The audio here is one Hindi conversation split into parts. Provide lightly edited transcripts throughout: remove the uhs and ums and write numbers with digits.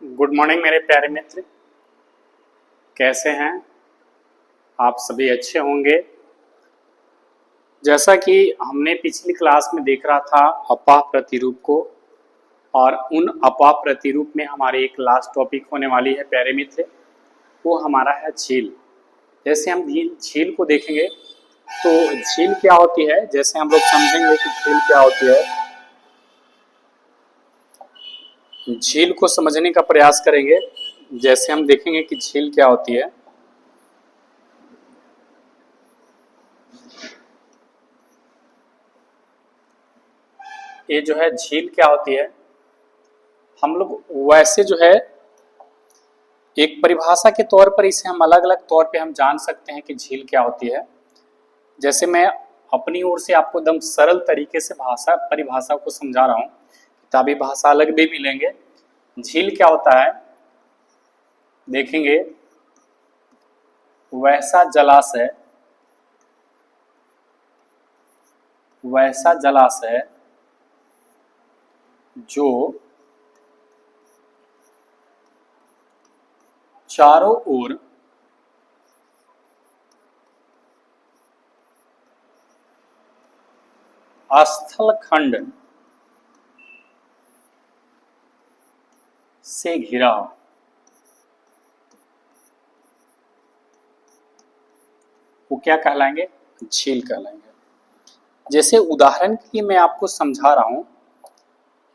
गुड मॉर्निंग मेरे प्यारे मित्र। कैसे हैं आप? सभी अच्छे होंगे। जैसा कि हमने पिछली क्लास में देख रहा था अपाह प्रतिरूप को, और उन अपाह प्रतिरूप में हमारे एक लास्ट टॉपिक होने वाली है प्यारे मित्र, वो हमारा है झील। जैसे हम झील को देखेंगे तो झील क्या होती है, जैसे हम लोग समझेंगे कि झील क्या होती है, झील को समझने का प्रयास करेंगे। जैसे हम देखेंगे कि झील क्या होती है। ये जो है झील क्या होती है, हम लोग वैसे जो है एक परिभाषा के तौर पर इसे हम अलग अलग तौर पे हम जान सकते हैं कि झील क्या होती है। जैसे मैं अपनी ओर से आपको एकदम सरल तरीके से परिभाषा को समझा रहा हूँ, किताबी भाषा अलग भी मिलेंगे। झील क्या होता है, देखेंगे वैसा जलाशय जो चारों ओर स्थल खंड से घिरा हो, वो क्या कहलाएंगे? झील कहलाएंगे। जैसे उदाहरण के लिए मैं आपको समझा रहा हूं,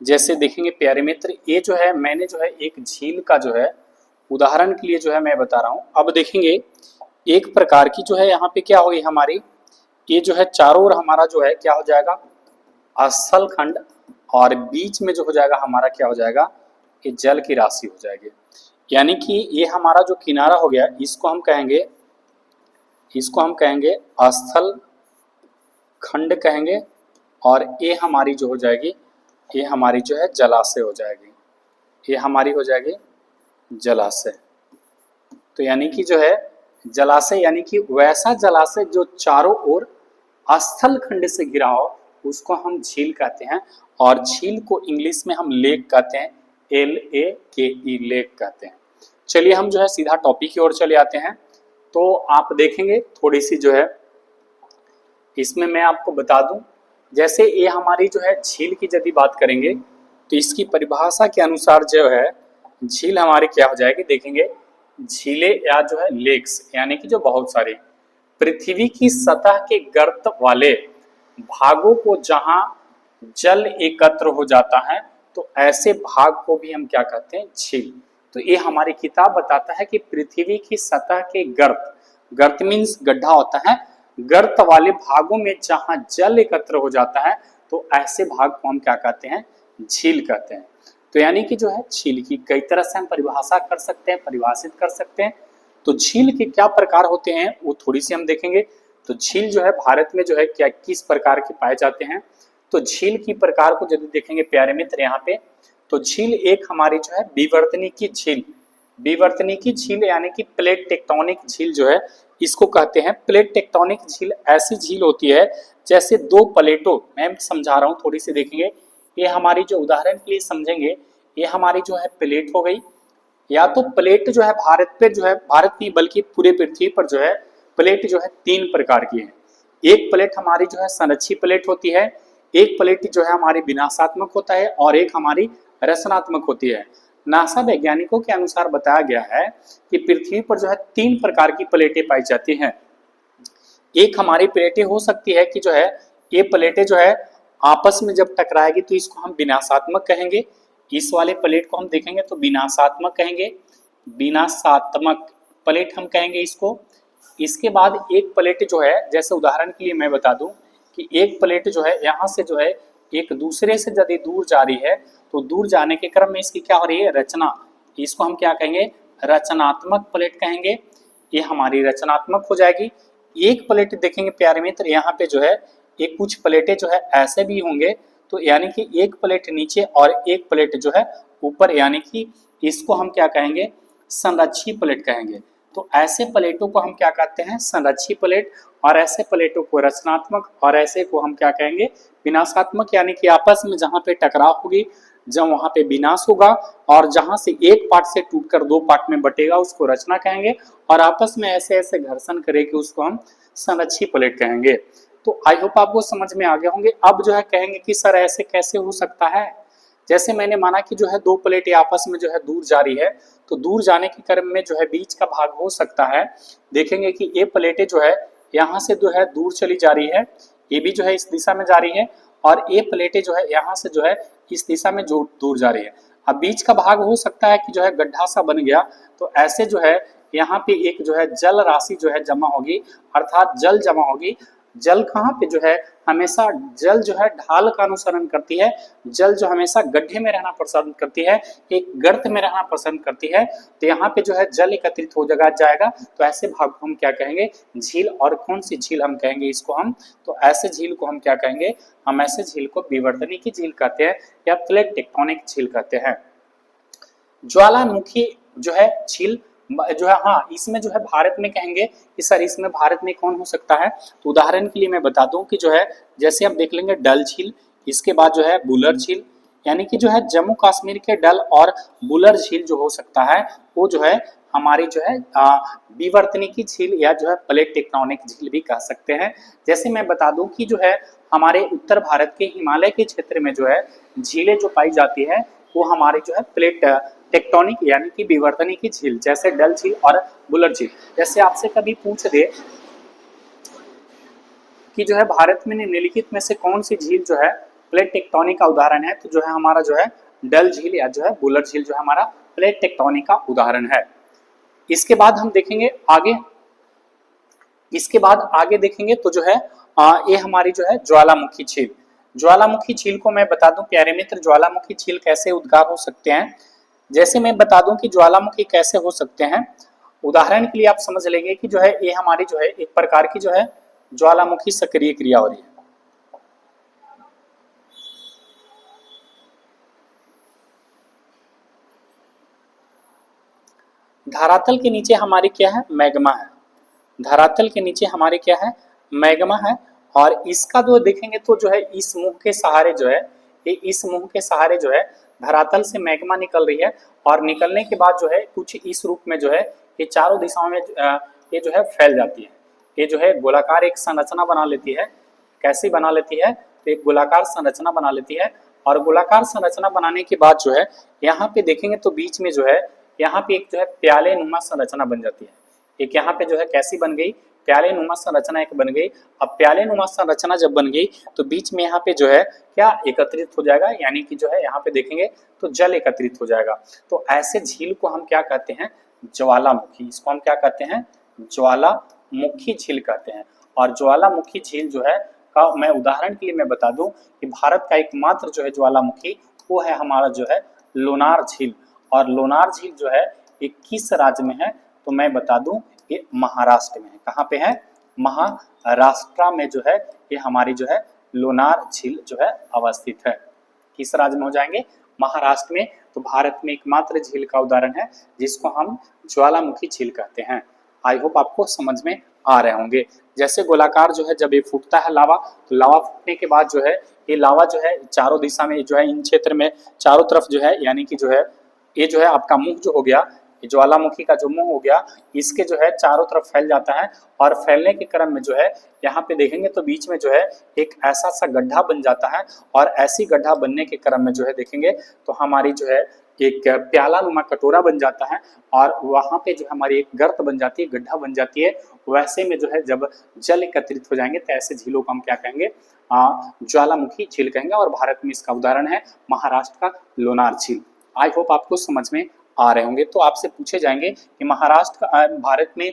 जैसे देखेंगे प्यारे मित्र, ये जो है मैंने जो है एक झील का जो है उदाहरण के लिए जो है मैं बता रहा हूं। अब देखेंगे एक प्रकार की जो है यहाँ पे क्या होगी हमारी, ये जो है चारों ओर हमारा जो है क्या हो जाएगा, स्थल खंड, और बीच में जो हो जाएगा हमारा क्या हो जाएगा, ये जल की राशि हो जाएगी। यानी कि ये हमारा जो किनारा हो गया इसको हम कहेंगे स्थल खंड कहेंगे, और ये हमारी जो हो जाएगी, ये हमारी जो है जलाशय हो जाएगी, ये हमारी हो जाएगी जलाशय। तो यानी कि जो है जलाशय, यानी कि वैसा जलाशय जो चारों ओर स्थल खंड से घिरा हो उसको हम झील कहते हैं। और झील को इंग्लिश में हम लेक कहते हैं, LAKE, लेक कहते हैं। चलिए हम जो है सीधा टॉपिक की ओर चले आते हैं। तो आप देखेंगे थोड़ी सी जो है इसमें मैं आपको बता दूं, जैसे ये हमारी जो है झील की यदि बात करेंगे तो इसकी परिभाषा के अनुसार जो है झील हमारी क्या हो जाएगी, देखेंगे झीलें या जो है लेक्स, यानी कि जो बहुत सारी पृथ्वी की सतह के गर्त वाले भागों को जहां जल एकत्र हो जाता है, तो ऐसे भाग को भी हम क्या कहते हैं, झील। तो ये हमारी किताब बताता है कि पृथ्वी की सतह के गर्त मीन्स गड्ढा होता है, गर्त वाले भागों में जहां जल एकत्र हो जाता है तो ऐसे भाग को हम क्या कहते हैं, झील कहते हैं। तो यानी कि जो है झील की कई तरह से हम परिभाषा कर सकते हैं, परिभाषित कर सकते हैं। तो झील के क्या प्रकार होते हैं वो थोड़ी सी हम देखेंगे। तो झील जो है भारत में जो है क्या किस प्रकार के पाए जाते हैं, तो झील की प्रकार को यदि देखेंगे प्यारे मित्र यहाँ पे, तो झील एक हमारी जो है विवर्तनिकी झील यानी कि प्लेट टेक्टोनिक झील जो है इसको कहते हैं। प्लेट टेक्टोनिक झील ऐसी झील होती है जैसे दो प्लेटों, मैं समझा रहा हूँ थोड़ी सी देखेंगे, ये हमारी जो उदाहरण के लिए समझेंगे, ये हमारी जो है प्लेट हो गई, या तो प्लेट जो है भारत पे जो है, भारत नहीं बल्कि पूरे पृथ्वी पर जो है प्लेट जो है तीन प्रकार की है। एक प्लेट हमारी जो है संरक्षी प्लेट होती है, एक प्लेट जो है हमारी विनाशात्मक होता है, और एक हमारी रचनात्मक होती है। नासा वैज्ञानिकों के अनुसार बताया गया है कि पृथ्वी पर जो है तीन प्रकार की प्लेटें पाई जाती हैं। एक हमारी प्लेटें हो सकती है कि जो है ये प्लेटें जो है आपस में जब टकराएगी तो इसको हम विनाशात्मक कहेंगे, इस वाले प्लेट को हम देखेंगे तो विनाशात्मक कहेंगे, विनाशात्मक प्लेट हम कहेंगे इसको। इसके बाद एक प्लेट जो है, जैसे उदाहरण के लिए मैं बता दूं कि एक प्लेट जो है यहाँ से जो है एक दूसरे से यदि दूर जा रही है तो दूर जाने के क्रम में इसकी क्या हो रही है, रचना, इसको हम क्या कहेंगे, रचनात्मक प्लेट कहेंगे, ये हमारी रचनात्मक हो जाएगी। एक प्लेट देखेंगे प्यारे मित्र यहाँ पे जो है एक कुछ प्लेटें जो है ऐसे भी होंगे, तो यानी कि एक प्लेट नीचे और एक प्लेट जो है ऊपर, यानी कि इसको हम क्या कहेंगे, संरक्षी प्लेट कहेंगे। तो ऐसे प्लेटों को हम क्या कहते हैं, संरक्षी प्लेट, और ऐसे प्लेटों को रचनात्मक, और ऐसे को हम क्या कहेंगे, विनाशात्मक, यानी कि आपस में जहाँ पे टकराव होगी जब वहां पे विनाश होगा और जहां से एक पार्ट से टूटकर दो पार्ट में बटेगा उसको रचना कहेंगे, और आपस में ऐसे ऐसे घर्षण करेगी उसको हम संरक्षी प्लेट कहेंगे। तो आई होप आपको समझ में आ गए होंगे। अब जो है कहेंगे कि सर ऐसे कैसे हो सकता है, जैसे मैंने माना कि जो है दो प्लेटें आपस में जो है दूर जा रही है, तो दूर जाने के क्रम में जो है बीच का भाग हो सकता है, देखेंगे कि ये प्लेटें जो है यहाँ से जो है दूर चली जा रही है, ये भी जो है इस दिशा में जा रही है, और ये प्लेटें जो है यहाँ से जो है इस दिशा में जो दूर जा रही है। अब बीच का भाग हो सकता है कि जो है गड्ढा सा बन गया, तो ऐसे जो है यहाँ पे एक जो है जल राशि जो है जमा होगी, अर्थात जल जमा होगी। जल कहाँ पे जो है हमेशा, जल जो है ढाल का अनुसरण करती है, जल जो हमेशा गड्ढे में रहना पसंद करती है, एक गर्त में रहना पसंद करती है, तो यहाँ पे जो है जल एकत्रित हो जाएगा। तो ऐसे भाग को हम क्या कहेंगे, झील। और कौन सी झील हम कहेंगे इसको हम, तो ऐसे झील को हम क्या कहेंगे, हम ऐसे झील को विवर्तनी की झील कहते हैं या प्लेट टेक्टोनिक झील कहते हैं। ज्वालामुखी जो है झील जो है, हाँ इसमें जो है भारत में कहेंगे कि सर इसमें भारत में कौन हो सकता है, तो उदाहरण के लिए मैं बता दूं कि जो है जैसे हम देख लेंगे डल झील, इसके बाद जो है बुलर झील, यानी कि जो है जम्मू कश्मीर के डल और बुलर झील जो हो सकता है वो जो है हमारी जो है विवर्तनी की झील या जो है प्लेट टेक्टोनिक झील भी कह सकते हैं। जैसे मैं बता दूं कि जो है हमारे उत्तर भारत के हिमालय के क्षेत्र में जो है झीलें जो पाई जाती है वो हमारे जो है प्लेट टेक्टोनिक यानी कि विवर्तनी की झील, जैसे डल झील और बुलर झील। जैसे आपसे कभी पूछ दे कि जो है भारत में निम्नलिखित में से कौन सी झील जो है प्लेट टेक्टोनिक का उदाहरण है, तो जो है हमारा जो है डल झील या जो है बुलर झील जो है हमारा प्लेट टेक्टोनिक का उदाहरण है। इसके बाद हम देखेंगे आगे, इसके बाद आगे देखेंगे तो जो है ये हमारी जो है ज्वालामुखी झील। ज्वालामुखी झील को मैं बता दूं प्यारे मित्र, ज्वालामुखी झील कैसे उद्गार हो सकते हैं। जैसे मैं बता दूं कि ज्वालामुखी कैसे हो सकते हैं, उदाहरण के लिए आप समझ लेंगे कि जो है ये हमारी जो है एक प्रकार की जो है ज्वालामुखी सक्रिय क्रिया हो रही है। धरातल के नीचे हमारी क्या है, मैग्मा है। धरातल के नीचे हमारे क्या है, मैग्मा है। और इसका जो देखेंगे तो जो है इस मुंह के सहारे जो है, ये इस मुंह के सहारे जो है धरातल से मैग्मा निकल रही है, और निकलने के बाद जो है कुछ इस रूप में जो है ये चारों दिशाओं में ये जो है फैल जाती है। ये जो है गोलाकार एक संरचना बना लेती है। कैसी बना लेती है, तो एक गोलाकार संरचना बना लेती है, और गोलाकार संरचना बनाने के बाद जो है यहाँ पे देखेंगे तो बीच में जो है यहाँ पे एक जो है प्याले नुमा संरचना बन जाती है। एक यहाँ पे जो है कैसी बन गई, प्याले नुमा संरचना एक बन गई। अब प्याले नुमा संरचना जब बन गई तो बीच में यहाँ पे जो है क्या एकत्रित हो जाएगा, यानी कि जो है यहाँ पे देखेंगे तो जल एकत्रित हो जाएगा। तो ऐसे झील को हम क्या कहते हैं, ज्वालामुखी। इसको हम क्या कहते हैं, ज्वालामुखी झील कहते हैं। और ज्वालामुखी झील जो है का मैं उदाहरण के लिए मैं बता दूं कि भारत का एकमात्र जो है ज्वालामुखी वो है हमारा जो है लोनार झील। और लोनार झील जो है ये किस राज्य में है, तो मैं बता दूं ये महाराष्ट्र में है। कहाँ पे है, महाराष्ट्र में जो है ये हमारी जो है लोनार झील जो है अवस्थित है। किस राज्य में हो जाएंगे, महाराष्ट्र में। तो भारत में एकमात्र झील का उदाहरण है जिसको हम ज्वालामुखी झील कहते हैं। आई होप आपको समझ में आ रहे होंगे। जैसे गोलाकार जो है जब ये फूटता है लावा, तो लावा फूटने के बाद जो है ये लावा जो है चारों दिशा में जो है इन क्षेत्र में चारों तरफ जो है, यानी कि जो है ये जो है आपका मुंह जो हो गया, ज्वालामुखी का जो मुंह हो गया, इसके जो है चारों तरफ फैल जाता है। और फैलने के क्रम में जो है यहाँ पे देखेंगे तो बीच में जो है एक ऐसा सा गड्ढा बन जाता है, और ऐसी गड्ढा बनने के क्रम में जो है देखेंगे तो हमारी जो है एक प्याला नुमा कटोरा बन जाता है, और वहां पे जो हमारी एक गर्त बन जाती है, गड्ढा बन जाती है। वैसे में जो है जब जल एकत्रित हो जाएंगे तो ऐसे झीलों को हम क्या कहेंगे, ज्वालामुखी झील कहेंगे। और भारत में इसका उदाहरण है महाराष्ट्र का लोनार झील। आई होप आपको समझ में आ रहे होंगे। तो आपसे पूछे जाएंगे कि महाराष्ट्र का भारत में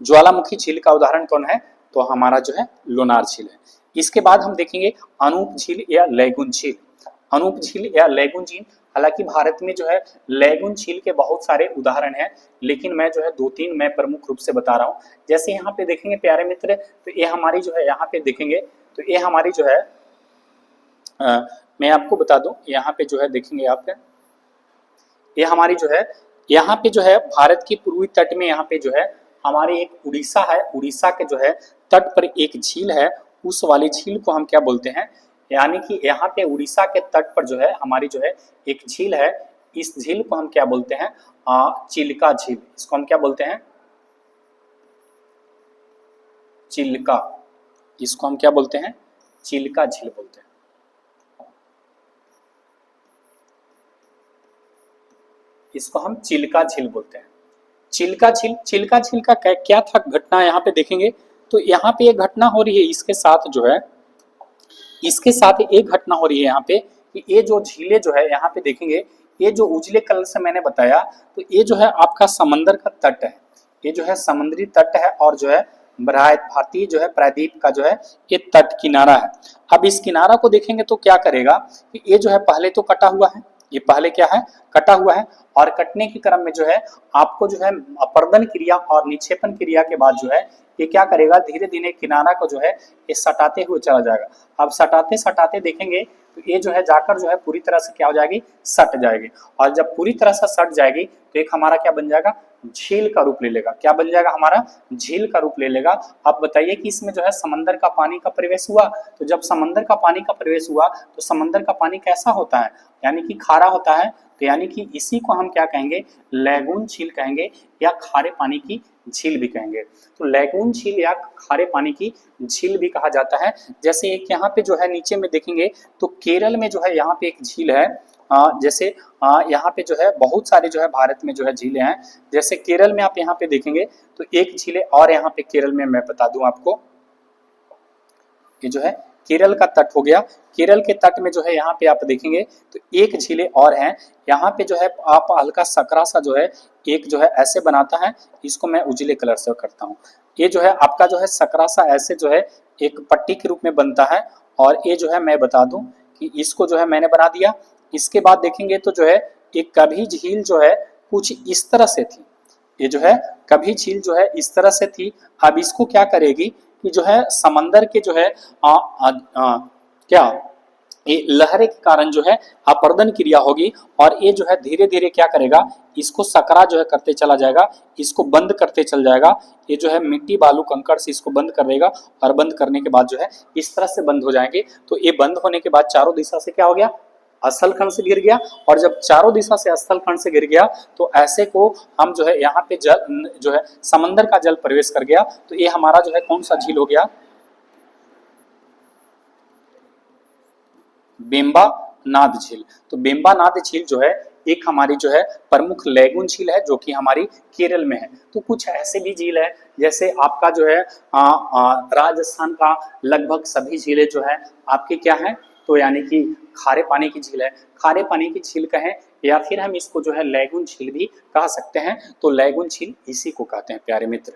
ज्वालामुखी झील का उदाहरण कौन है, तो हमारा जो है लोनार झील है। इसके बाद हम देखेंगे अनूप झील या लैगून झील। अनूप झील या लैगून झील, हालांकि भारत में जो है लैगून झील के बहुत सारे उदाहरण हैं, लेकिन मैं जो है दो तीन मैं प्रमुख रूप से बता रहा हूँ। जैसे यहाँ पे देखेंगे प्यारे मित्र, तो ये हमारी जो है यहाँ पे देखेंगे तो ये हमारी जो है मैं आपको बता दूं, यहाँ पे जो है देखेंगे आप, ये हमारी जो है यहाँ पे जो है भारत की पूर्वी तट में यहाँ पे जो है हमारी एक उड़ीसा है, उड़ीसा के जो है तट पर एक झील है, उस वाली झील को हम क्या बोलते हैं, यानी कि यहाँ पे उड़ीसा के तट पर जो है हमारी जो है एक झील है। इस झील को हम क्या बोलते हैं? चिल्का झील। इसको हम क्या बोलते हैं? चिल्का। इसको हम क्या बोलते हैं? चिल्का झील बोलते हैं। इसको हम चिल्का झील बोलते हैं। चिल्का झील का क्या था घटना यहाँ पे देखेंगे तो यहाँ पे एक घटना हो रही है इसके साथ जो है, इसके साथ एक घटना हो रही है यहाँ पे कि ये जो झीलें जो है यहाँ पे देखेंगे, ये जो उजले कलर से मैंने बताया तो ये जो है आपका समंदर का तट है। ये जो है समुद्री तट है और जो है भारतीय जो है प्रायद्वीप का जो है ये तट किनारा है। अब इस किनारा को देखेंगे तो क्या करेगा कि ये जो है पहले तो कटा हुआ है, ये पहले क्या है? कटा हुआ है। और कटने के क्रम में जो है आपको जो है अपर्दन क्रिया और निक्षेपण क्रिया के बाद जो है ये क्या करेगा? धीरे धीरे किनारा को जो है ये सटाते हुए चला जाएगा। अब सटाते सटाते देखेंगे तो ये जो है जाकर जो है पूरी तरह से क्या हो जाएगी? सट जाएगी। और जब पूरी तरह से सट जाएगी तो एक हमारा क्या बन जाएगा? झील का रूप ले लेगा। क्या बन जाएगा? हमारा झील का रूप ले लेगा। अब बताइए कि इसमें जो है समंदर का पानी का प्रवेश हुआ, तो जब समंदर का पानी का प्रवेश हुआ तो समंदर का पानी कैसा होता है? यानी कि खारा होता है। तो यानी कि इसी को हम क्या कहेंगे? लैगून झील कहेंगे या खारे पानी की झील भी कहेंगे। तो लैगून झील या खारे पानी की झील भी कहा जाता है। जैसे एक यहाँ पे जो है नीचे में देखेंगे तो केरल में जो है यहाँ पे एक झील है। जैसे यहाँ पे जो है बहुत सारे जो है भारत में जो है झीलें हैं। जैसे केरल में आप यहाँ पे देखेंगे तो एक झील है और यहाँ पे केरल में मैं बता दूं आपको, ये जो है केरल का तट हो गया। केरल के तट में जो है यहाँ पे आप देखेंगे तो एक झीलें और हैं। यहाँ पे जो है आप हल्का सकरा सा जो है एक जो है ऐसे बनाता है, इसको मैं उजले कलर से करता हूँ। ये जो है आपका जो है सकरा सा ऐसे जो है एक पट्टी के रूप में बनता है। और ये जो है मैं बता दूं कि इसको जो है मैंने बना दिया। इसके बाद देखेंगे तो जो है एक कभी झील जो है कुछ इस तरह से थी। ये जो है कभी झील जो है इस तरह से थी। अब इसको क्या करेगी कि जो है समंदर के जो है क्या ये लहरें के कारण जो है अपर्दन क्रिया होगी और ये जो है धीरे धीरे क्या करेगा? इसको सकरा जो है करते चला जाएगा, इसको बंद करते चल जाएगा। ये जो है मिट्टी बालू कंकड़ से इसको बंद कर देगा और बंद करने के बाद जो है इस तरह से बंद हो जाएंगे। तो ये बंद होने के बाद चारों दिशा से क्या हो गया? स्थल खंड से गिर गया। और जब चारों दिशा से स्थल खंड से गिर गया तो ऐसे को हम जो है यहाँ पे जल जो है समंदर का जल प्रवेश कर गया। तो ये हमारा जो है कौन सा झील हो गया? बेम्बा नाद झील। तो बेम्बा नाद झील जो है एक हमारी जो है प्रमुख लैगून झील है जो कि हमारी केरल में है। तो कुछ ऐसे भी झील है जैसे आपका जो है राजस्थान का लगभग सभी झीलें जो है आपकी क्या है? तो यानी कि खारे पानी की झील है। खारे पानी की झील कहें या फिर हम इसको जो है लैगून झील भी कह सकते हैं। तो लैगून झील इसी को कहते हैं प्यारे मित्र।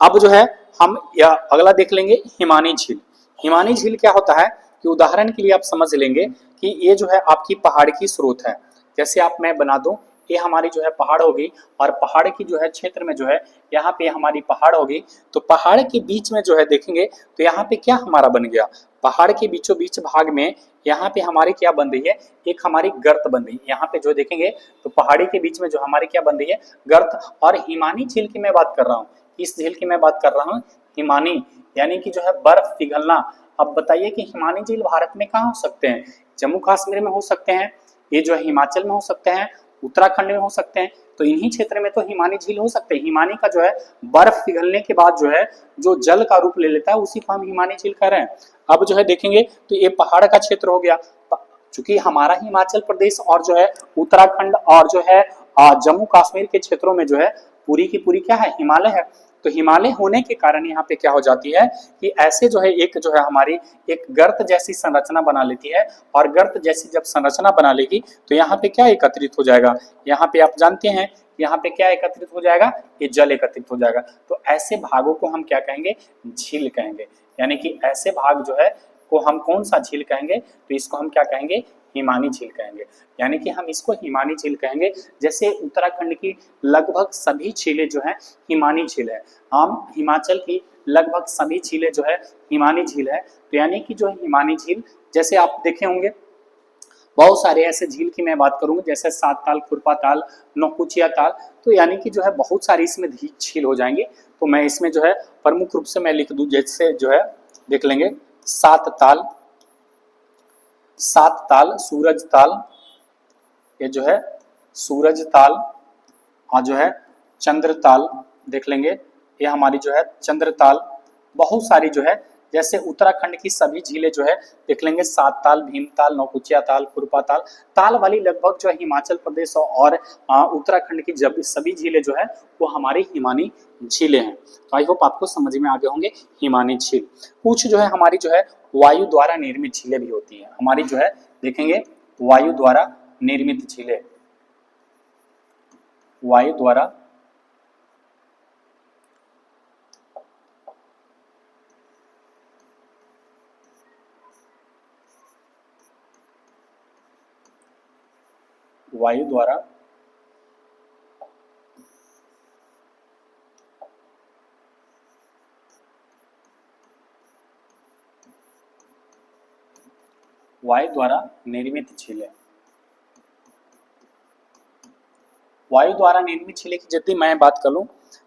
अब जो है हम अगला देख लेंगे हिमानी झील। हिमानी झील क्या होता है कि उदाहरण के लिए आप समझ लेंगे कि ये जो है आपकी पहाड़ की स्रोत है। जैसे आप मैं बना दूं ये हमारी जो है पहाड़ होगी और पहाड़ की जो है क्षेत्र में जो है यहाँ पे हमारी पहाड़ होगी। तो पहाड़ के बीच में जो है देखेंगे तो यहाँ पे क्या हमारा बन गया? पहाड़ के बीचों बीच भाग में यहाँ पे हमारी क्या बन रही है? एक हमारी गर्त बन रही है। यहाँ पे जो देखेंगे तो पहाड़ी के बीच में जो हमारी क्या बन रही है? गर्त। और हिमानी झील की मैं बात कर रहा हूँ, इस झील की मैं बात कर रहा हूँ हिमानी, यानी कि जो है बर्फ पिघलना। अब बताइए कि हिमानी झील भारत में कहाँ हो सकते हैं? जम्मू कश्मीर में हो सकते हैं, ये जो है हिमाचल में हो सकते हैं, उत्तराखंड में हो सकते हैं। तो इन्हीं क्षेत्र में तो हिमानी झील हो सकते हैं। हिमानी का जो है बर्फ पिघलने के बाद जो है जो जल का रूप ले लेता है उसी को हम हिमानी झील कह रहे हैं। अब जो है देखेंगे तो ये पहाड़ का क्षेत्र हो गया। चूंकि हमारा हिमाचल प्रदेश और जो है उत्तराखंड और जो है जम्मू कश्मीर के क्षेत्रों में जो है पूरी की पूरी क्या है? हिमालय है। तो हिमालय होने के कारण यहाँ पे क्या हो जाती है कि ऐसे जो है एक जो है हमारी एक गर्त जैसी संरचना बना लेती है। और गर्त जैसी जब संरचना बना लेगी तो यहाँ पे क्या एकत्रित हो जाएगा? यहाँ पे आप जानते हैं यहाँ पे क्या एकत्रित हो जाएगा? ये जल एकत्रित हो जाएगा। तो ऐसे भागों को हम क्या कहेंगे? झील कहेंगे। यानी कि ऐसे भाग जो है को हम कौन सा झील कहेंगे? तो इसको हम क्या कहेंगे? हिमानी झील कहेंगे। यानी कि हम इसको हिमानी झील कहेंगे। जैसे उत्तराखंड की लगभग सभी झीलें जो है हिमानी झील है, हम हिमाचल की लगभग सभी झीलें जो है हिमानी झील है। तो यानी कि जो हिमानी झील जैसे आप देखे होंगे बहुत सारे ऐसे झील की मैं बात करूंगा जैसे सात ताल, खुरपा ताल, नौकुचिया ताल। तो यानी कि जो है बहुत सारी इसमें झील हो जाएंगे। तो मैं इसमें जो है प्रमुख रूप से मैं लिख दूं, जैसे जो है देख लेंगे सात ताल, सात ताल, सूरज ताल, ये जो है सूरज ताल, और जो है चंद्र ताल देख लेंगे, ये हमारी जो है चंद्र ताल। बहुत सारी जो है, जैसे उत्तराखंड की सभी झीलें जो है देख लेंगे, सात ताल, भीमताल, नौकुचिया ताल, खुरपा ताल, ताल वाली लगभग जो है हिमाचल प्रदेश और उत्तराखंड की जब सभी झीलें जो है वो हमारी हिमानी झीलें हैं। तो आई होप आपको समझ में आगे होंगे हिमानी झील। कुछ जो है हमारी जो है वायु द्वारा निर्मित झीलें भी होती हैं, हमारी जो है देखेंगे वायु द्वारा निर्मित झीलें, वायु द्वारा वायु द्वारा निर्मित झीलें। वायु द्वारा निर्मित झीलें की यदि मैं बात करूं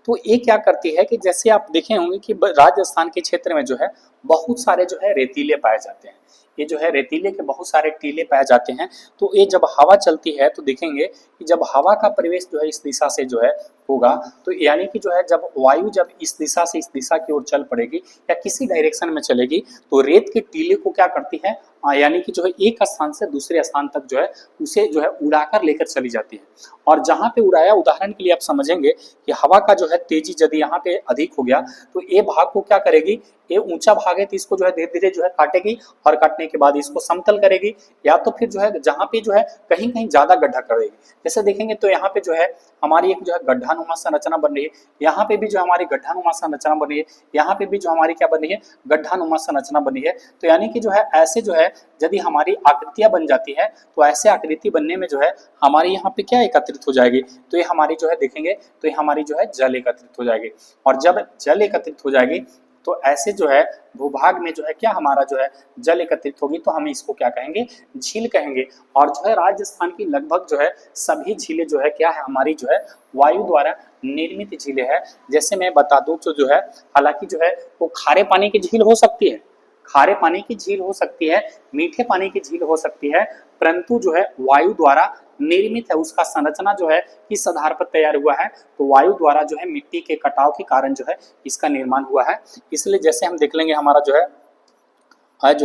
तो ये क्या करती है कि जैसे आप देखे होंगे कि राजस्थान के क्षेत्र में जो है बहुत सारे जो है रेतीले पाए जाते हैं, ये जो है रेतीले के बहुत सारे टीले पाए जाते हैं। तो ये जब हवा चलती है तो देखेंगे कि जब हवा का प्रवेश जो है इस दिशा से जो है होगा, तो यानी कि जो है जब वायु जब इस दिशा से इस दिशा की ओर चल पड़ेगी या किसी डायरेक्शन में चलेगी तो रेत के टीले को क्या करती है, यानी कि जो है एक स्थान से दूसरे स्थान तक जो है उसे जो है उड़ाकर लेकर चली जाती है। और जहाँ पे उड़ाया, उदाहरण के लिए आप समझेंगे कि हवा का जो है तेजी यदि यहाँ पे अधिक हो गया तो ये भाग को क्या करेगी, ये ऊंचा भाग है तो इसको जो है धीरे धीरे जो है काटेगी और काटने के बाद इसको समतल करेगी, या तो फिर जो है जहाँ पे जो है कहीं कहीं ज्यादा गड्ढा करेगी। जैसे देखेंगे तो यहाँ पे जो है हमारी एक जो है गड्ढानुमा संरचना बन रही है, यहाँ पे भी जो हमारी गड्ढानुमा संरचना बन रही है, यहाँ पे भी जो हमारी क्या बन रही है, गड्ढानुमा संरचना बनी है। तो यानी कि जो है ऐसे जो है यदि हमारी आकृतियां बन जाती है तो ऐसे आकृति बनने में जो है हमारे यहाँ पे क्या एकत्रित हो जाएगी, तो ये हमारी जो है देखेंगे तो ये हमारी जो है जल एकत्रित हो जाएगी। और जब जल एकत्रित हो जाएगी तो ऐसे जो है भूभाग में जो है क्या हमारा जो है जल एकत्रित होगी, तो हम इसको क्या कहेंगे, झील कहेंगे। और जो है राजस्थान की लगभग जो है सभी झीलें जो है क्या है, हमारी जो है वायु द्वारा निर्मित झीलें है। जैसे मैं बता दूं तो जो है हालांकि जो है वो खारे पानी की झील हो सकती है, खारे पानी की झील हो सकती है, मीठे पानी की झील हो सकती है, परंतु जो है वायु द्वारा निर्मित है, उसका संरचना जो है किस आधार पर तैयार हुआ है, तो वायु द्वारा जो है मिट्टी के कटाव के कारण जो है इसका निर्माण हुआ है। इसलिए जैसे हम देख लेंगे हमारा जो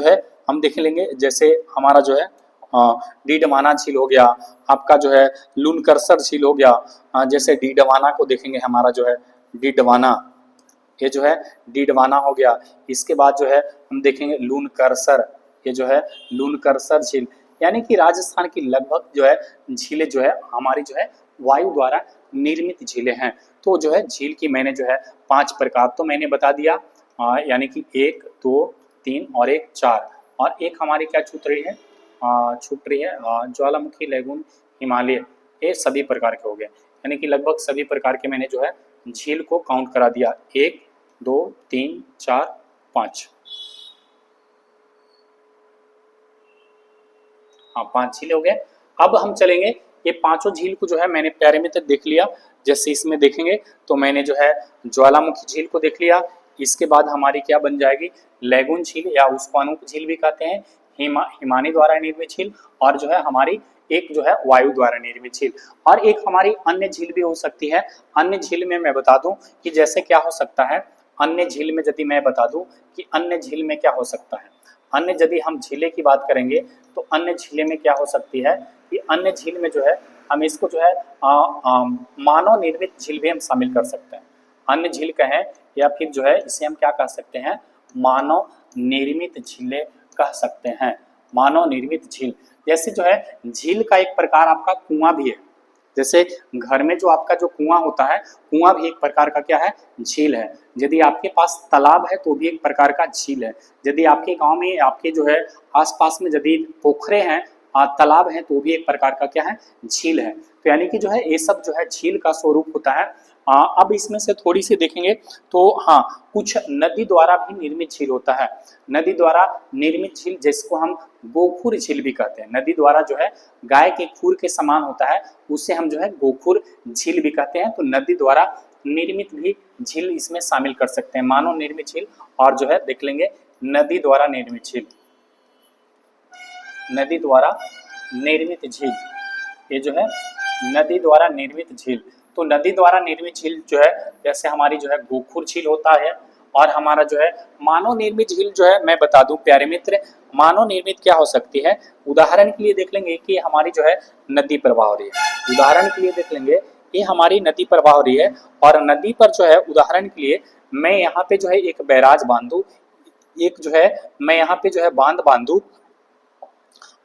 है हम देख लेंगे जैसे हमारा जो है डीडवाना झील हो गया, आपका जो है लूनकरसर झील हो गया। जैसे डीडवाना को देखेंगे, हमारा जो है डीडवाना, ये जो है डीडवाना हो गया। इसके बाद जो है हम देखेंगे लूनकरसर, ये जो है लूनकरसर झील। यानी कि राजस्थान की लगभग जो है झीलें जो है हमारी जो है वायु द्वारा निर्मित झीलें हैं। तो जो है झील की मैंने जो है 5 प्रकार तो मैंने बता दिया, यानी कि 1, 2, 3 और 1 4, और एक हमारी क्या छूट रही है, ज्वालामुखी, लैगून, हिमालय, ये सभी प्रकार के हो गए। यानी कि लगभग सभी प्रकार के मैंने जो है झील को काउंट करा दिया, 1, 2, 3, 4, 5, हाँ 5 झील हो गए। अब हम चलेंगे, ये पांचों झील को जो है मैंने प्यारे में तक देख लिया। जैसे इसमें देखेंगे तो मैंने जो है ज्वालामुखी झील को देख लिया, इसके बाद हमारी क्या बन जाएगी, लैगून झील या उसको अनूप झील भी कहते हैं, हिमानी द्वारा निर्मित झील, और जो है हमारी एक जो है वायु द्वारा निर्मित झील। और एक हमारी अन्य झील भी हो सकती है। अन्य झील में मैं बता दूं कि जैसे क्या हो सकता है, अन्य झील में यदि मैं बता दूं कि अन्य झील में क्या हो सकता है, अन्य यदि हम झीलें की बात करेंगे तो अन्य झीलें में क्या हो सकती है कि अन्य झील में जो है हम इसको जो है मानव निर्मित झील भी हम शामिल कर सकते हैं। अन्य झील कहें या फिर जो है इसे हम क्या कह सकते हैं, मानव निर्मित झीलें कह सकते हैं, मानव निर्मित झील। जैसे जो है झील का एक प्रकार आपका कुआं भी है, जैसे घर में जो आपका जो कुआं होता है, कुआं भी एक प्रकार का क्या है, झील है। यदि आपके पास तालाब है तो भी एक प्रकार का झील है। यदि आपके गांव में आपके जो है आसपास में यदि पोखरे हैं, तालाब है, तो भी एक प्रकार का क्या है, झील है। तो यानी कि जो है ये सब जो है झील का स्वरूप होता है। अब इसमें से थोड़ी सी देखेंगे तो हाँ, कुछ नदी द्वारा भी निर्मित झील होता है। नदी द्वारा निर्मित झील जिसको हम गोखुर झील भी कहते हैं, नदी द्वारा जो है गाय के खुर के समान होता है, उसे हम जो है गोखुर झील भी कहते हैं। तो नदी द्वारा निर्मित भी झील इसमें शामिल कर सकते हैं, मानव निर्मित झील और जो है देख लेंगे नदी द्वारा निर्मित झील, नदी द्वारा निर्मित झील, ये जो है नदी द्वारा निर्मित झील। तो नदी द्वारा निर्मित झील जो है जैसे हमारी जो है गोखुर झील होता है, और हमारा जो है मानव निर्मित झील जो है, मैं बता दूं प्यारे मित्र, मानव निर्मित क्या हो सकती है। उदाहरण के लिए देख लेंगे कि हमारी जो है नदी प्रवाह हो रही है, उदाहरण के लिए देख लेंगे ये हमारी नदी प्रवाह हो रही है, और नदी पर जो है उदाहरण के लिए मैं यहाँ पे जो है एक बैराज बांधू, एक जो है मैं यहाँ पे जो है बांध बांधू,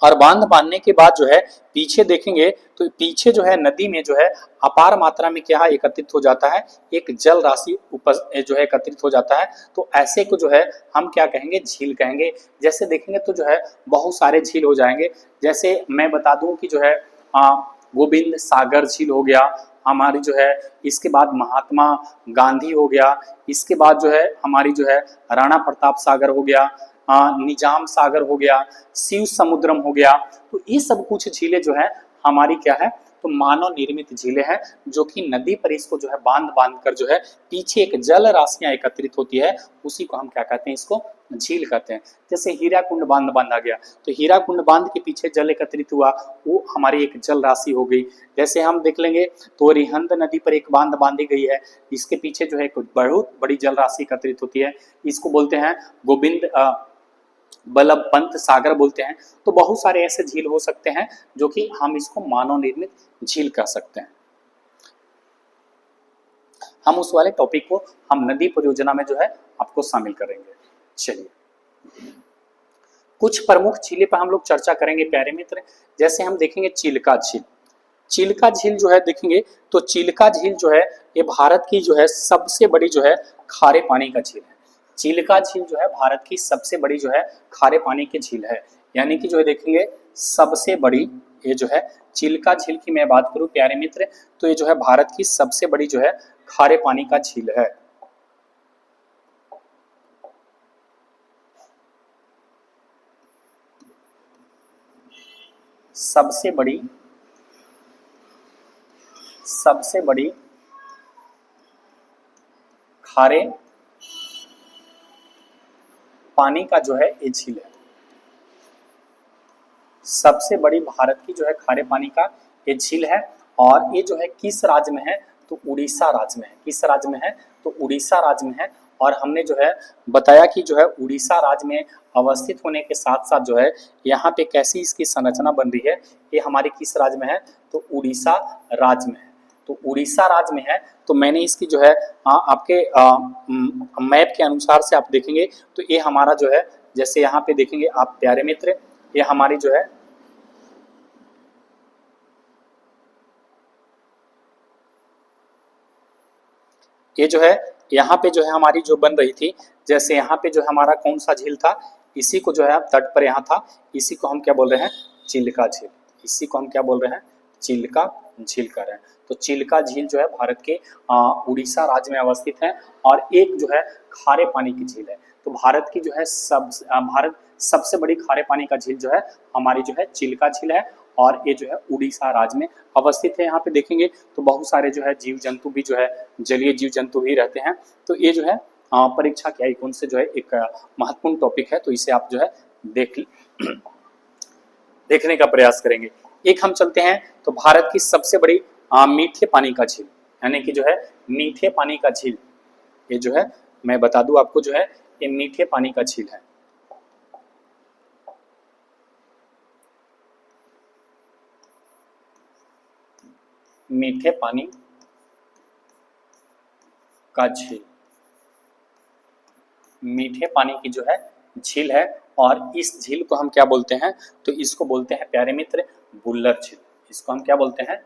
और बांध बांधने के बाद जो है पीछे देखेंगे तो पीछे जो है नदी में जो है अपार मात्रा में क्या एकत्रित हो जाता है, एक जल राशि जो है एकत्रित हो जाता है। तो ऐसे को जो है हम क्या कहेंगे, झील कहेंगे। जैसे देखेंगे तो जो है बहुत सारे झील हो जाएंगे। जैसे मैं बता दूं कि जो है गोविंद सागर झील हो गया हमारी जो है, इसके बाद महात्मा गांधी हो गया, इसके बाद जो है हमारी जो है राणा प्रताप सागर हो गया, निजाम सागर हो गया, शिव समुद्रम हो गया। तो ये सब कुछ झीलें जो है हमारी क्या है, तो मानव निर्मित झीलें हैं, जो कि नदी पर इसको जो है बांध बांध कर जो है पीछे एक जल राशियां एकत्रित होती है, उसी को हम क्या कहते हैं, इसको झील कहते हैं। जैसे हीराकुंड बांध बांधा गया, तो हीराकुंड बांध के पीछे जल एकत्रित हुआ, वो हमारी एक जल राशि हो गई। जैसे हम देख लेंगे तो रिहंद नदी पर एक बांध बांधी गई है, इसके पीछे जो है बहुत बड़ी जल राशि एकत्रित होती है, इसको बोलते हैं गोविंद बल्लभ पंत सागर बोलते हैं। तो बहुत सारे ऐसे झील हो सकते हैं जो कि हम इसको मानव निर्मित झील कह सकते हैं। हम उस वाले टॉपिक को हम नदी परियोजना में जो है आपको शामिल करेंगे। चलिए कुछ प्रमुख झीलें पर हम लोग चर्चा करेंगे प्यारे मित्र। जैसे हम देखेंगे चिल्का झील, चिल्का झील जो है देखेंगे तो चिल्का झील जो है ये भारत की जो है सबसे बड़ी जो है खारे पानी का झील है। चिल्का झील जो है भारत की सबसे बड़ी जो है खारे पानी की झील है, यानी कि जो है देखेंगे सबसे बड़ी ये जो है चिल्का झील की मैं बात करूं प्यारे मित्र, तो ये जो है भारत की सबसे बड़ी जो है खारे पानी का झील है। सबसे बड़ी खारे पानी का जो है ये झील है। सबसे बड़ी भारत की जो है खारे पानी का ये झील है, और ये जो है किस राज्य में है, तो उड़ीसा राज्य में है। किस राज्य में है, तो उड़ीसा राज्य में है। और हमने जो है बताया कि जो है उड़ीसा राज्य में अवस्थित होने के साथ साथ जो है यहाँ पे कैसी इसकी संरचना बन रही है, ये हमारे किस राज्य में है, तो उड़ीसा राज्य में है। तो उड़ीसा राज्य में है, तो मैंने इसकी जो है आपके मैप के अनुसार से आप देखेंगे तो ये हमारा जो है, जैसे यहाँ पे देखेंगे आप प्यारे मित्र, ये हमारी जो है ये जो है यहाँ पे जो है हमारी जो बन रही थी, जैसे यहाँ पे जो हमारा कौन सा झील था, इसी को जो है तट पर यहाँ था, इसी को हम क्या बोल रहे हैं, चिल्का झील। इसी को हम क्या बोल रहे हैं, चिल्का झील कर रहे हैं। तो चिल्का झील जो है भारत के उड़ीसा राज्य में अवस्थित है, और एक जो है खारे पानी की झील है। तो भारत की जो है भारत सबसे बड़ी खारे पानी का झील जो है हमारी जो है चिल्का झील है, और ये जो है उड़ीसा राज्य में अवस्थित है। यहाँ पे देखेंगे तो बहुत सारे जो है जीव जंतु भी जो है जलीय जीव जंतु भी रहते हैं। तो ये जो है परीक्षा के आइकॉन से जो है एक महत्वपूर्ण टॉपिक है, तो इसे आप जो है देखने का प्रयास करेंगे। एक हम चलते हैं तो भारत की सबसे बड़ी मीठे पानी का झील, यानी कि जो है मीठे पानी का झील, ये जो है मैं बता दूं आपको जो है ये मीठे पानी का झील है। मीठे पानी का झील, मीठे पानी की जो है झील है, और इस झील को हम क्या बोलते हैं, तो इसको बोलते हैं प्यारे मित्र बुल्लर झील। इसको हम क्या बोलते हैं,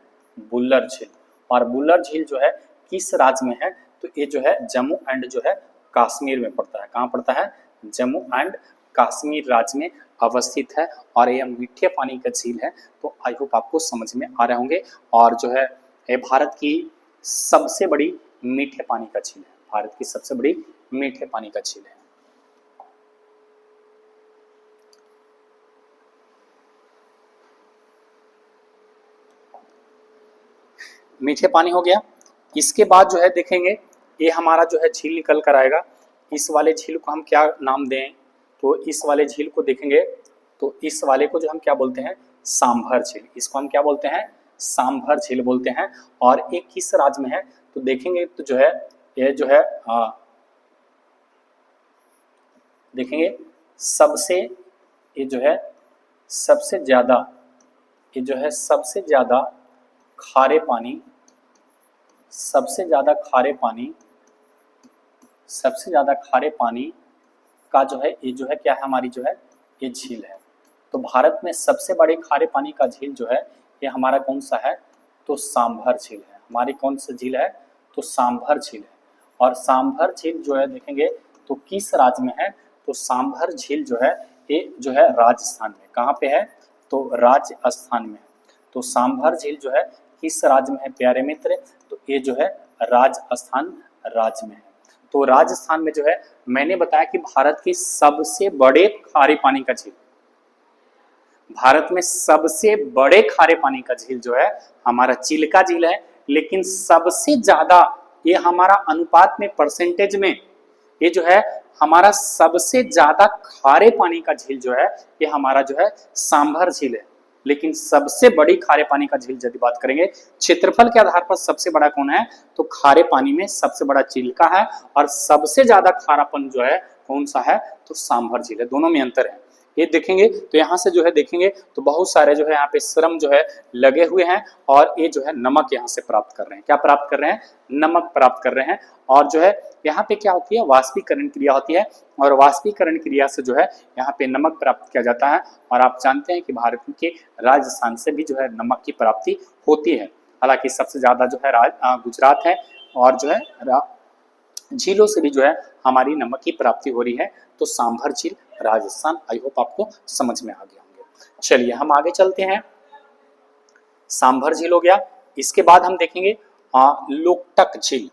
बुल्लर झील। और बुल्लर झील जो है किस राज्य में है, तो ये जो है जम्मू एंड जो है कश्मीर में पड़ता है। कहाँ पड़ता है, जम्मू एंड कश्मीर राज्य में अवस्थित है, और यह मीठे पानी का झील है। तो आई होप आपको समझ में आ रहे होंगे। और जो है ये भारत की सबसे बड़ी मीठे पानी का झील है, भारत की सबसे बड़ी मीठे पानी का झील है। मीठे पानी हो गया। इसके बाद जो है देखेंगे ये हमारा जो है झील निकल कर आएगा। इस वाले झील को हम क्या नाम दें, तो इस वाले झील को देखेंगे तो इस वाले को जो हम क्या बोलते हैं, सांभर झील। इसको हम क्या बोलते हैं, सांभर झील बोलते हैं। और ये किस राज्य में है, तो देखेंगे तो जो है ये जो है देखेंगे सबसे, ये जो है सबसे ज्यादा, ये जो है सबसे ज्यादा खारे पानी, सबसे ज्यादा खारे पानी, सबसे ज्यादा खारे पानी का जो है ये जो है क्या है, हमारी जो है ये झील है। तो भारत में सबसे बड़े खारे पानी का झील जो है ये हमारा कौन सा है, तो सांभर झील है। हमारी कौन सा झील है, तो सांभर झील है। और सांभर झील जो है देखेंगे तो किस राज्य में है, तो सांभर झील जो है ये जो है राजस्थान में। कहाँ पे है, तो राजस्थान में। तो सांभर झील जो है किस राज्य में है प्यारे मित्र, तो ये जो है राजस्थान राज्य में है। तो राजस्थान में जो है मैंने बताया कि भारत के सबसे बड़े खारे पानी का झील, भारत में सबसे बड़े खारे पानी का झील जो है हमारा चिल्का झील है। लेकिन सबसे ज्यादा ये हमारा अनुपात में, परसेंटेज में, ये जो है हमारा सबसे ज्यादा खारे पानी का झील जो है ये हमारा जो है सांभर झील है। लेकिन सबसे बड़ी खारे पानी का झील यदि बात करेंगे क्षेत्रफल के आधार पर सबसे बड़ा कौन है, तो खारे पानी में सबसे बड़ा चिल्का है। और सबसे ज्यादा खारापन जो है कौन सा है, तो सांभर झील है। दोनों में अंतर है। ये देखेंगे तो यहाँ से जो है देखेंगे तो बहुत सारे जो है यहाँ पे श्रम जो है लगे हुए हैं और ये जो है नमक यहाँ से प्राप्त कर रहे हैं। क्या प्राप्त कर रहे हैं, नमक प्राप्त कर रहे हैं। और जो है यहाँ पे क्या होती है, वाष्पीकरण क्रिया होती है और वाष्पीकरण क्रिया से जो है यहाँ पे नमक प्राप्त किया जाता है। और आप जानते हैं कि भारत के राजस्थान से भी जो है नमक की प्राप्ति होती है। हालांकि सबसे ज्यादा जो है गुजरात है और जो है झीलों से भी जो है हमारी नमक की प्राप्ति हो रही है। तो सांभर झील राजस्थान, आई होप आपको समझ में आ गया होंगे। चलिए हम आगे चलते हैं। सांभर झील हो गया, इसके बाद हम देखेंगे लोकटक झील।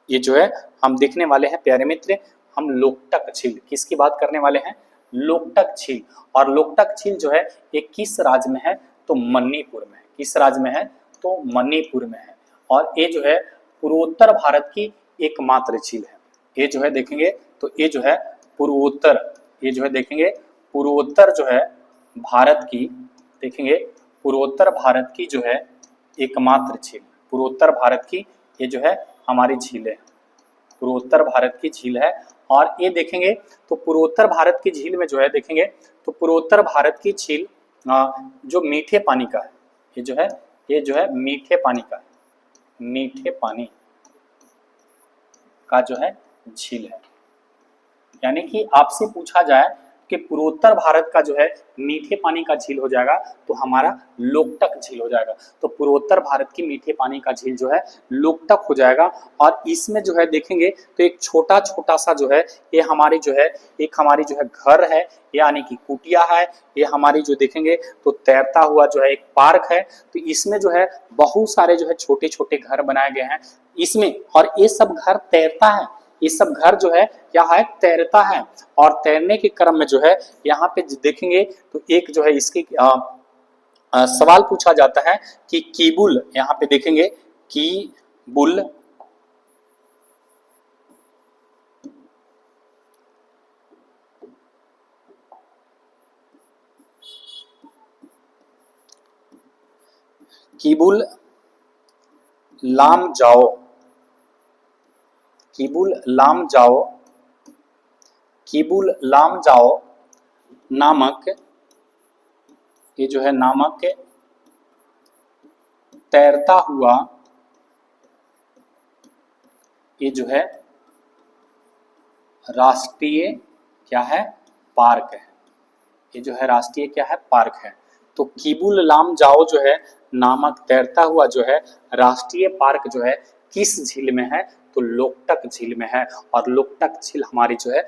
ये जो है हम देखने वाले हैं प्यारे मित्र, हम लोकटक झील किसकी बात करने वाले हैं, लोकटक झील। और लोकटक झील जो है ये किस राज्य में है, तो मणिपुर में। किस राज्य में है, तो मणिपुर में है। और ये जो है पूर्वोत्तर भारत की एकमात्र झील है। ये जो है देखेंगे तो ये जो है पूर्वोत्तर, ये जो है देखेंगे पूर्वोत्तर जो है भारत की, देखेंगे पूर्वोत्तर भारत की जो है एकमात्र झील, पूर्वोत्तर भारत की ये जो है हमारी झील है, पूर्वोत्तर भारत की झील है। और ये देखेंगे तो पूर्वोत्तर भारत की झील में जो है देखेंगे तो पूर्वोत्तर भारत की झील जो मीठे पानी का है, ये जो है मीठे पानी का, मीठे पानी का जो है झील है। यानी कि आपसे पूछा जाए कि पूर्वोत्तर भारत का जो है मीठे पानी का झील हो जाएगा तो हमारा लोकटक झील हो जाएगा। तो पूर्वोत्तर भारत की मीठे पानी का झील जो है लोकटक हो जाएगा। और इसमें जो है देखेंगे तो एक छोटा छोटा सा जो है ये हमारी जो है एक हमारी जो है घर है, यानी कि कुटिया है। ये हमारी जो देखेंगे तो तैरता हुआ जो है एक पार्क है। तो इसमें जो है बहुत सारे जो है छोटे छोटे घर बनाए गए हैं इसमें। और ये सब घर तैरता है, ये सब घर जो है क्या है, तैरता है। और तैरने के क्रम में जो है यहाँ पे देखेंगे तो एक जो है इसकी सवाल पूछा जाता है कि कीबुल, यहाँ पे देखेंगे कीबुल कीबुल लामजाओ, कीबुल लामजाओ, कीबुल लामजाओ नामक, ये जो है नामक तैरता हुआ, ये जो है राष्ट्रीय क्या है, पार्क है। ये जो है राष्ट्रीय क्या है, पार्क है। तो कीबुल लामजाओ जो है नामक तैरता हुआ जो है राष्ट्रीय पार्क जो है किस झील में है, तो लोकटक झील में है। और लोकटक झील हमारी जो है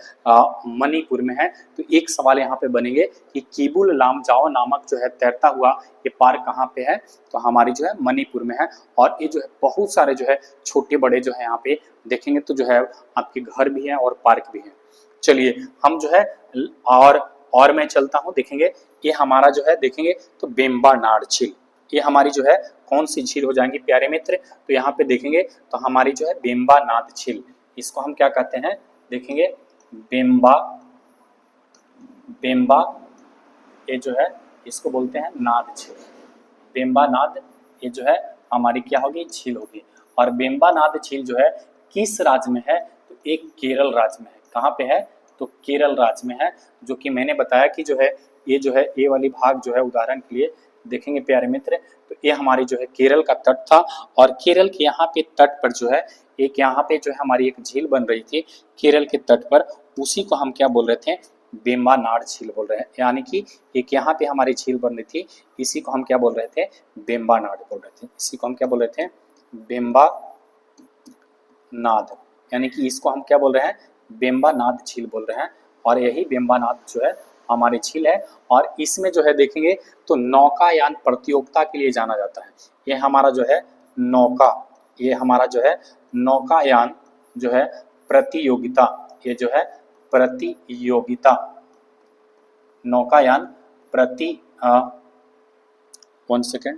मणिपुर में है। तो एक सवाल यहाँ पे बनेंगे कि कीबुल लामजाओ नामक जो है तैरता हुआ ये पार्क कहाँ पे है, तो हमारी जो है मणिपुर में है। और ये जो है बहुत सारे जो है छोटे बड़े जो है यहाँ पे देखेंगे तो जो है आपके घर भी है और पार्क भी है। चलिए हम जो है और मैं चलता हूँ, देखेंगे ये हमारा जो है देखेंगे तो बेम्बानाड झील, ये हमारी जो है कौन सी झील हो जाएंगी प्यारे मित्र, तो यहाँ पे देखेंगे तो हमारी जो है बेम्बानाड झील, इसको हम क्या कहते हैं, देखेंगे बेम्बानाड बेम्बा, ये जो है इसको बोलते हैं नाद झील। बेम्बा नाद ये जो है हमारी क्या होगी, झील होगी। और बेम्बा नाद झील जो है किस राज्य में है, तो एक केरल राज्य में है। कहाँ पे है, तो केरल राज्य में है। जो कि मैंने बताया कि जो है ये जो है ये वाली भाग जो है उदाहरण के लिए देखेंगे प्यारे मित्र, तो ये हमारी जो है केरल का तट था। और केरल के यहाँ पे तट पर जो है एक यहाँ पे जो है हमारी एक झील बन रही थी केरल के तट पर, उसी को हम क्या बोल रहे थे, बेम्बानाड झील बोल रहे हैं। यानी कि एक यहाँ पे हमारी झील बन रही थी, इसी को हम क्या बोल रहे थे, बेम्बानाड बोल रहे थे। इसी को हम क्या बोल रहे थे, बेम्बानाद। यानी कि इसको हम क्या बोल रहे हैं, बेम्बानाद झील बोल रहे हैं। और यही बेम्बानाद जो है हमारी झील है। और इसमें जो है देखेंगे तो नौकायान प्रतियोगिता के लिए जाना जाता है। ये हमारा जो है नौका, ये हमारा जो है नौकायान जो है प्रतियोगिता, ये जो है प्रतियोगिता, नौकायान प्रति 1 सेकेंड,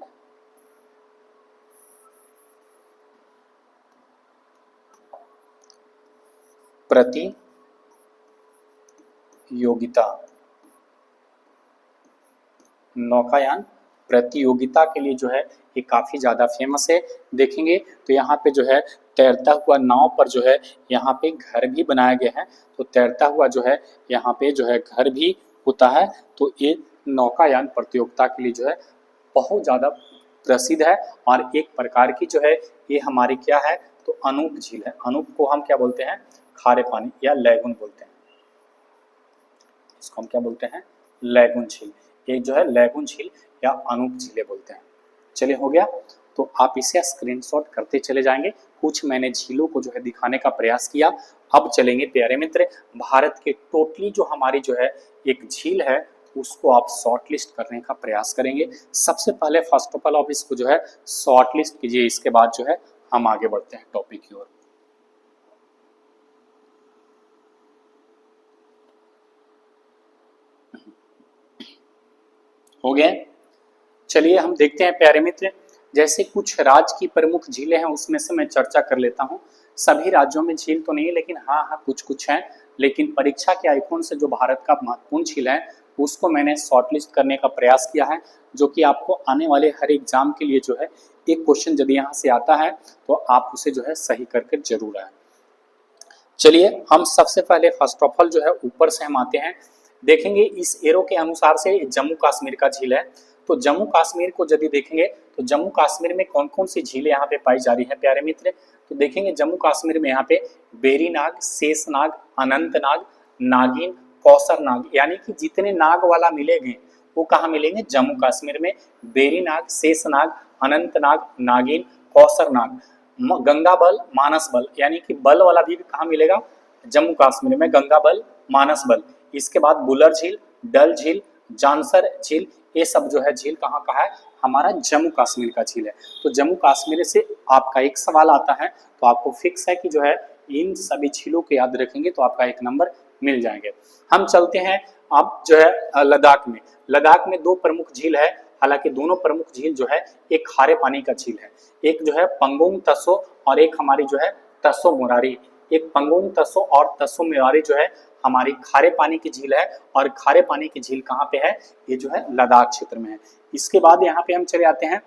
प्रतियोगिता, नौकायान प्रतियोगिता के लिए जो है ये काफ़ी ज़्यादा फेमस है। देखेंगे तो यहाँ पे जो है तैरता हुआ नाव पर जो है यहाँ पे घर भी बनाए गए हैं। तो तैरता हुआ जो है यहाँ पे जो है घर भी होता है। तो ये नौकायान प्रतियोगिता के लिए जो है बहुत ज़्यादा प्रसिद्ध है। और एक प्रकार की जो है ये हमारी क्या है, तो अनूप झील है। अनूप को हम क्या बोलते हैं, खारे पानी या लैगून बोलते हैं। इसको हम क्या बोलते हैं, लैगून झील। ये जो है लैगून झील या अनूप झीलें बोलते हैं। चलिए हो गया, तो आप इसे स्क्रीनशॉट करते चले जाएंगे। कुछ मैंने झीलों को जो है दिखाने का प्रयास किया। अब चलेंगे प्यारे मित्र, भारत के टोटली जो हमारी जो है एक झील है उसको आप शॉर्ट लिस्ट करने का प्रयास करेंगे। सबसे पहले फर्स्ट ऑफ ऑल आप इसको जो है शॉर्ट लिस्ट कीजिए, इसके बाद जो है हम आगे बढ़ते हैं टॉपिक की ओर। हो गए, चलिए हम देखते हैं प्यारे मित्र। जैसे कुछ राज्य की प्रमुख झीलें हैं उसमें से मैं चर्चा कर लेता हूँ। सभी राज्यों में झील तो नहीं है, लेकिन हाँ कुछ कुछ हैं। लेकिन परीक्षा के आइकॉन से जो भारत का महत्वपूर्ण झील है उसको मैंने शॉर्टलिस्ट करने का प्रयास किया है, जो कि आपको आने वाले हर एग्जाम के लिए जो है एक क्वेश्चन यदि यहाँ से आता है तो आप उसे जो है सही करके जरूर आए। चलिए हम सबसे पहले फर्स्ट ऑफ ऑल जो है ऊपर से हम आते हैं। देखेंगे इस एरो के अनुसार से जम्मू कश्मीर का झील है। तो जम्मू कश्मीर को यदि देखेंगे तो जम्मू कश्मीर में कौन कौन सी झीलें यहाँ पे पाई जा रही है प्यारे मित्र, तो देखेंगे जम्मू कश्मीर में यहाँ पे बेरीनाग, शेषनाग, अनंतनाग, नागिन, कौसरनाग, यानी कि जितने नाग वाला मिलेंगे वो कहाँ मिलेंगे, जम्मू कश्मीर में। बेरीनाग, शेषनाग, अनंतनाग, नागिन, कौसरनाग। गंगा बल, मानस बल, यानी कि बल वाला भी कहाँ मिलेगा, जम्मू कश्मीर में, गंगा बल, मानस बल। इसके बाद बुलर झील, डल झील, जानसर झील, ये सब जो है झील कहाँ का है, हमारा जम्मू कश्मीर का झील है। तो जम्मू कश्मीर से आपका एक सवाल आता है तो आपको फिक्स है कि जो है इन सभी झीलों को याद रखेंगे तो आपका एक नंबर मिल जाएंगे। हम चलते हैं अब जो है लद्दाख में। लद्दाख में दो प्रमुख झील है, हालांकि दोनों प्रमुख झील जो है एक खारे पानी का झील है। एक जो है पंगोंग तसो और एक हमारी जो है तसो मुरारी। एक पंगोंग तसो और तसो मुरारी जो है हमारी खारे पानी की झील है। और खारे पानी की झील कहाँ पे है, ये जो है लद्दाख क्षेत्र में है। इसके बाद यहाँ पे हम चले आते हैं,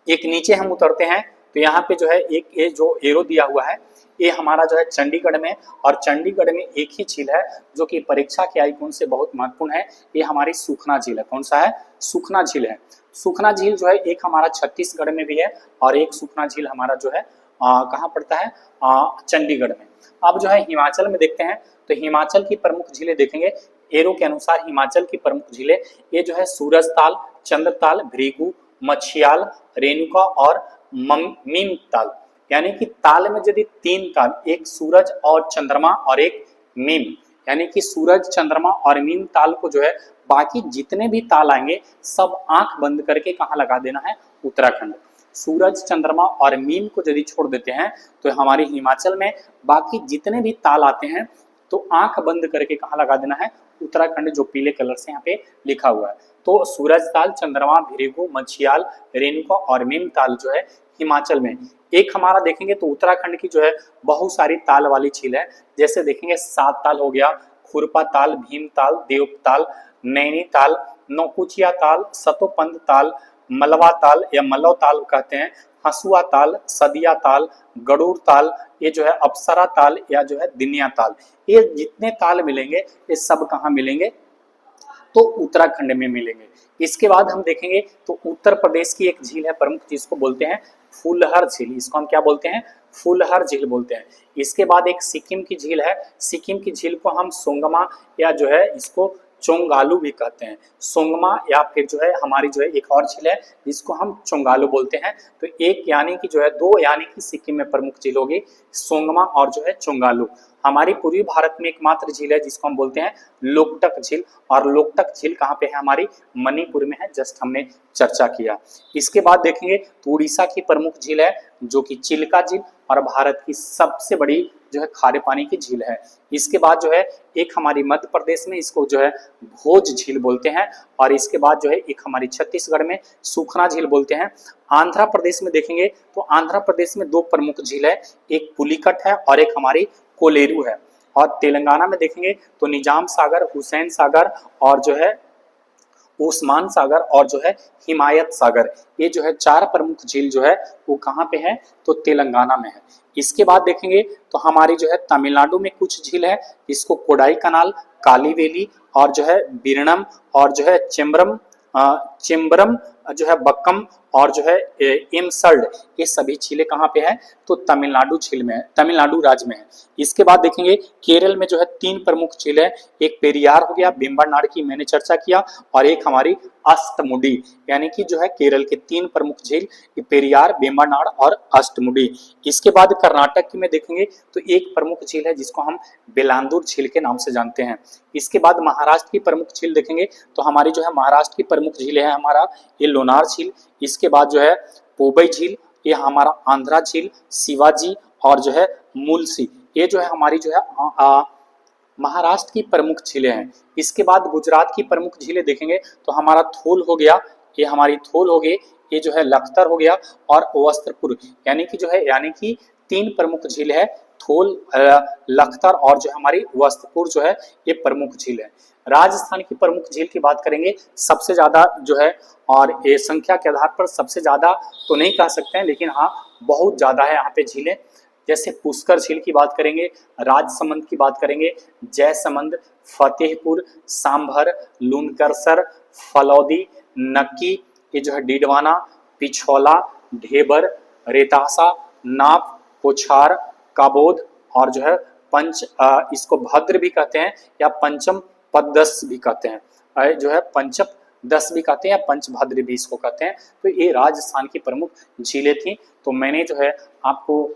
एक नीचे हम उतरते हैं तो यहाँ पे जो है एक ये जो एरो दिया हुआ है ये हमारा जो है चंडीगढ़ में। और चंडीगढ़ में एक ही झील है जो कि परीक्षा के आइकॉन से बहुत महत्वपूर्ण है, ये हमारी सुखना झील है। कौन सा है, सुखना झील है। सुखना झील जो है एक हमारा छत्तीसगढ़ में भी है और एक सुखना झील हमारा जो है कहाँ पड़ता है, चंडीगढ़ में। अब जो है हिमाचल में देखते हैं तो हिमाचल की प्रमुख झीलें देखेंगे एरो के अनुसार। हिमाचल की प्रमुख झीलें ये जो है सूरजताल, चंद्रताल, भृगु, मछियाल, रेणुका और मीमताल। यानी कि ताल में यदि तीन ताल, एक सूरज और चंद्रमा और एक मीम, यानी कि सूरज, चंद्रमा और मीम ताल को जो है बाकी जितने भी ताल आएंगे सब आंख बंद करके कहाँ लगा देना है, उत्तराखंड। सूरज, चंद्रमा और मीम को यदि छोड़ देते हैं तो हमारे हिमाचल में बाकी जितने भी ताल आते हैं तो आंख बंद करके कहाँ लगा देना है, उत्तराखंड, जो पीले कलर से यहाँ पे लिखा हुआ है। तो सूरज ताल, चंद्रमा, भृगु, मछियाल, रेणुका और मीम ताल जो है हिमाचल में। एक हमारा देखेंगे तो उत्तराखंड की जो है बहुत सारी ताल वाली झील है। जैसे देखेंगे सात ताल हो गया, खुरपा ताल, भीम ताल, देवताल, नैनीताल, नौकुचिया ताल, सतोपंत ताल, मलवा ताल या मलव ताल कहते हैं, हसुआ ताल, सदिया ताल, गरुड़ ताल, ये जो है अप्सरा ताल या जो है दिनिया ताल। ये जितने ताल मिलेंगे ये सब कहाँ मिलेंगे, तो उत्तराखंड में मिलेंगे। इसके बाद हम देखेंगे तो उत्तर प्रदेश की एक झील है प्रमुख, जिसको बोलते हैं फूलहर झील। इसको हम क्या बोलते हैं, फूलहर झील बोलते हैं। इसके बाद एक सिक्किम की झील है, सिक्किम की झील को हम सोंगमा या जो है इसको चोंगालू भी कहते हैं। सोंगमा या फिर जो है हमारी जो है एक और झील है जिसको हम चोंगालू बोलते हैं। तो एक यानी कि जो है दो यानी कि सिक्किम में प्रमुख झील होगी सोंगमा और जो है चोंगालू। हमारी पूर्वी भारत में एकमात्र झील है जिसको हम बोलते हैं लोकटक झील, और लोकटक झील कहाँ पे है, हमारी मणिपुर में है, जस्ट हमने चर्चा किया। इसके बाद देखेंगे तो उड़ीसा की प्रमुख झील है जो कि चिल्का झील, और भारत की सबसे बड़ी जो है खारे पानी की झील है। इसके बाद जो है एक हमारी मध्य प्रदेश में इसको जो है भोज झील बोलते हैं, और इसके बाद जो है एक हमारी छत्तीसगढ़ में सुखना झील बोलते हैं। आंध्र प्रदेश में देखेंगे तो आंध्र प्रदेश में दो प्रमुख झील है, एक पुलिकट है और एक हमारी कोलेरू है। और तेलंगाना में देखेंगे तो निजाम सागर, हुसैन सागर और जो है उस्मान सागर और जो है हिमायत सागर, ये जो है चार प्रमुख झील जो है वो कहाँ पे है, तो तेलंगाना में है। इसके बाद देखेंगे तो हमारी जो है तमिलनाडु में कुछ झील है, इसको कोडाई कनाल, कालीवेली और जो है बीरनम और जो है चेम्बरम जो है बक्कम और जो है इमसल्ड, ये सभी झीलें कहाँ पे है, तो तमिलनाडु झील में है, तमिलनाडु राज्य में है। इसके बाद देखेंगे केरल में जो है तीन प्रमुख झील है, एक पेरियार हो गया, वेम्बनाड की मैंने चर्चा किया, और एक हमारी अष्टमुडी, यानी कि जो है केरल के तीन प्रमुख झील पेरियार, वेम्बनाड और अष्टमुडी। इसके बाद कर्नाटक में देखेंगे तो एक प्रमुख झील है जिसको हम बेलांदूर झील के नाम से जानते हैं। इसके बाद महाराष्ट्र की प्रमुख झील देखेंगे तो हमारी जो है महाराष्ट्र की प्रमुख झील है हमारा ये लोनार झील। इसके बाद जो है पोबई झील, ये हमारा आंध्रा झील, शिवाजी और जो है मुलसी, ये जो है हमारी जो है महाराष्ट्र की प्रमुख झीलें हैं। इसके बाद गुजरात की प्रमुख झीलें देखेंगे तो हमारा थोल हो गया, ये हमारी थोल हो गई, ये जो है लखतर हो गया और वस्त्रपुर, यानी कि जो है यानी कि तीन प्रमुख झील है, थोल, लखतर और जो हमारी वस्त्रपुर जो है ये प्रमुख झील है। राजस्थान की प्रमुख झील की बात करेंगे, सबसे ज्यादा जो है और ये संख्या के आधार पर सबसे ज्यादा तो नहीं कह सकते हैं, लेकिन हाँ बहुत ज्यादा है यहाँ पे झीलें। जैसे पुष्कर झील की बात करेंगे, राजसमंद की बात करेंगे, जयसमंद, फतेहपुर, सांभर, लूनकरसर, फलौदी, नक्की, ये जो है डीडवाना, पिछौला, ढेबर, रेतासा, नाप, पोछार, काबोद और जो है इसको भद्र भी कहते हैं या पंचम पदस भी कहते हैं, जो है पंचप दस भी कहते हैं या पंचभद्र भी इसको कहते हैं। तो ये राजस्थान की प्रमुख झीलें थी। तो मैंने जो है आपको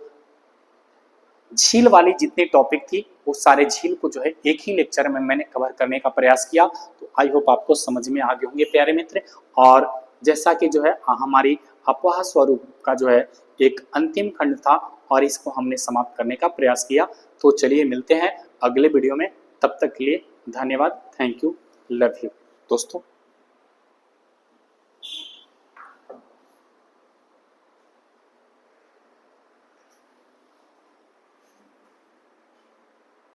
झील वाली जितनी टॉपिक थी वो सारे झील को जो है एक ही लेक्चर में मैंने कवर करने का प्रयास किया। तो आई होप आपको समझ में आ गए होंगे प्यारे मित्र। और जैसा कि जो है हमारी अफवाह स्वरूप का जो है एक अंतिम खंड था और इसको हमने समाप्त करने का प्रयास किया। तो चलिए मिलते हैं अगले वीडियो में, तब तक के लिए धन्यवाद, थैंक यू, लव यू दोस्तों।